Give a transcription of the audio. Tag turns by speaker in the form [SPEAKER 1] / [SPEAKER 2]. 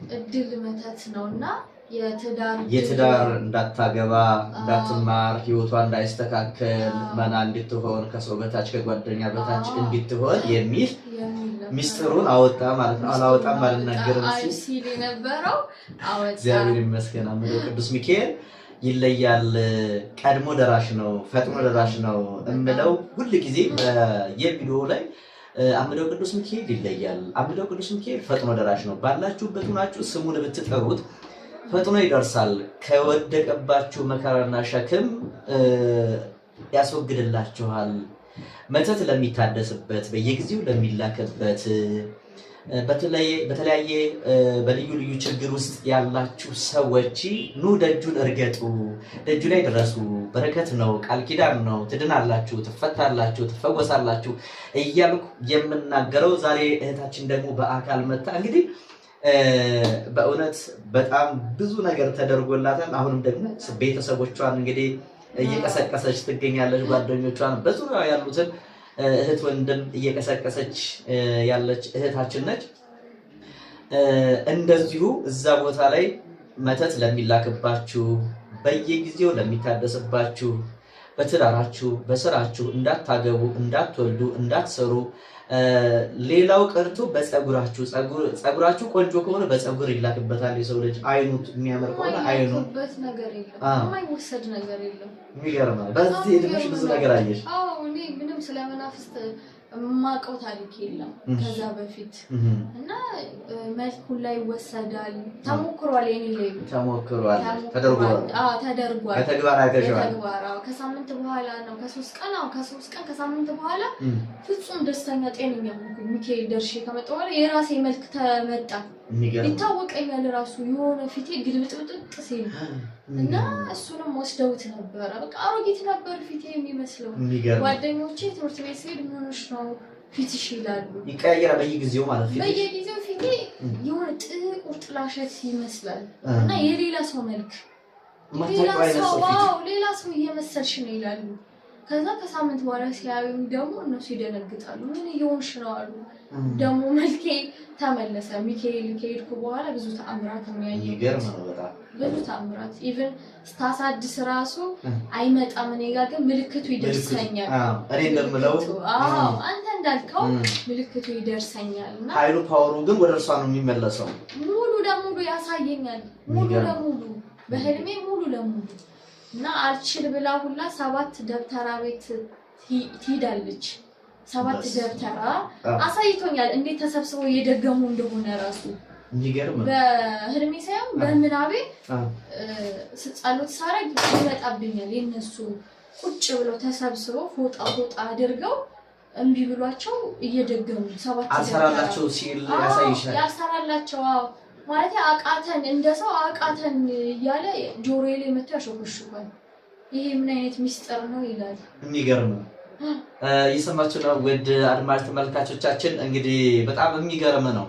[SPEAKER 1] የእድል መተት ነውና
[SPEAKER 2] የትዳር እንዳታገባ እንዳትማር ህይወቷ እንዳይስተካከል መና እንድትሆን ከሰው በታች ከጓደኛ በታች እንድትሆን የሚል ሚስጥሩን አወጣ ማለት ነው። አላወጣም አልናገርም
[SPEAKER 1] ሲል የነበረው አወጣ።
[SPEAKER 2] እግዚአብሔር ይመስገን። አምደው ቅዱስ ሚካኤል ይለያል። ቀድሞ ደራሽ ነው፣ ፈጥኖ ደራሽ ነው እምለው ሁሉ ጊዜ በየቪዲዮ ላይ አምደው ቅዱስ ሚካኤል ይለያል። አምደው ቅዱስ ሚካኤል ፈጥኖ ደራሽ ነው። ባላችሁበት ሆናችሁ ስሙን ብትጠሩት ፈጥኖ ይደርሳል። ከወደቀባችሁ መከራና ሸክም ያስወግድላችኋል። መተት ለሚታደስበት በየጊዜው ለሚላከበት በተለያየ በልዩ ልዩ ችግር ውስጥ ያላችሁ ሰዎች ኑ ደጁን እርገጡ፣ ደጁ ላይ ድረሱ። በረከት ነው፣ ቃል ኪዳን ነው። ትድናላችሁ፣ ትፈታላችሁ፣ ትፈወሳላችሁ እያልኩ የምናገረው ዛሬ እህታችን ደግሞ በአካል መጣ። እንግዲህ በእውነት በጣም ብዙ ነገር ተደርጎላታል። አሁንም ደግሞ ቤተሰቦቿን እንግዲህ እየቀሰቀሰች ትገኛለች። ጓደኞቿን በዙሪያው ያሉትን እህት ወንድም እየቀሰቀሰች ያለች እህታችን ነች። እንደዚሁ እዛ ቦታ ላይ መተት ለሚላክባችሁ በየጊዜው ለሚታደስባችሁ በትዳራችሁ በስራችሁ እንዳታገቡ እንዳትወልዱ እንዳትሰሩ ሌላው ቀርቶ በፀጉራችሁ ፀጉራችሁ ቆንጆ ከሆነ በፀጉር ይላክበታል። የሰው ልጅ አይኑ የሚያምር ከሆነ አይኑበት
[SPEAKER 1] ነገር የለም፣ የማይወሰድ ነገር የለም።
[SPEAKER 2] የሚገርም ነው። በዚህ እድሜሽ ብዙ ነገር አየሽ።
[SPEAKER 1] አዎ እኔ ምንም ስለመናፍስት ማቀው ታሪክ የለም ከዛ በፊት እና መልኩ ላይ ወሰዳል ተሞክሯል። የኔ ላይ ተሞክሯል፣
[SPEAKER 2] ተደርጓል። በተግባር አይተሽዋል።
[SPEAKER 1] ከሳምንት በኋላ ነው ከ3 ቀን ከሳምንት በኋላ ፍጹም ደስተኛ ጤነኛ ሆንኩ። ሚካኤል ደርሼ ከመጣሁ በኋላ የራሴ መልክ ተመጣ። ይታወቀኛል ራሱ የሆነ ፊቴ ግልብጥብጥ ሲል እና እሱንም ወስደውት ነበር። በቃ አሮጊት ነበር ፊቴ የሚመስለው። ጓደኞቼ ትምህርት ቤት ሲሄድ ምን ሆነሽ ነው ፊትሽ ይላሉ።
[SPEAKER 2] ይቀያየራል በየጊዜው ማለት ነው።
[SPEAKER 1] በየጊዜው ፊቴ የሆነ ጥቁር ጥላሸት ይመስላል እና የሌላ ሰው መልክ ሌላ ሰው እየመሰልሽ ነው ይላሉ። ከዛ ከሳምንት በኋላ ሲያዩኝ ደግሞ እነሱ ይደነግጣሉ። ምን እየሆንሽ ነው አሉ። ደግሞ መልኬ ተመለሰ። ሚካኤል ከሄድኩ በኋላ ብዙ ተአምራት የሚያየው
[SPEAKER 2] ይገርም ነው በጣም
[SPEAKER 1] ብዙ ተአምራት። ኢቭን ስታሳድስ ራሱ አይመጣም እኔ ጋር ግን ምልክቱ ይደርሰኛል።
[SPEAKER 2] እኔ እንደምለው
[SPEAKER 1] አንተ እንዳልከው ምልክቱ ይደርሰኛል እና
[SPEAKER 2] ኃይሉ ፓወሩ ግን ወደ እርሷ ነው የሚመለሰው።
[SPEAKER 1] ሙሉ ለሙሉ ያሳየኛል። ሙሉ ለሙሉ በህልሜ ሙሉ ለሙሉ እና አልችል ብላ ሁላ 7 ደብተራ ቤት ትሄዳለች። 7 ደብተራ አሳይቶኛል እንዴት ተሰብስበው እየደገሙ እንደሆነ ራሱ
[SPEAKER 2] የሚገርም
[SPEAKER 1] በህልሜ ሳይሆን በምናቤ ጸሎት ሳረግ ይመጣብኛል። የነሱ ቁጭ ብለው ተሰብስበው ፎጣ አድርገው እምቢ ብሏቸው እየደገሙ 7
[SPEAKER 2] አሰራላቸው ሲል ያሳይሻል።
[SPEAKER 1] ያሰራላቸው ማለት አቃተን እንደሰው አቃተን እያለ ጆሮዬ ላይ መጥቶ ያሾክሹባል። ይሄ ምን አይነት ሚስጥር ነው ይላል።
[SPEAKER 2] የሚገርም ነው። እየሰማችሁ ነው ውድ አድማጭ ተመልካቾቻችን፣ እንግዲህ በጣም የሚገርም ነው።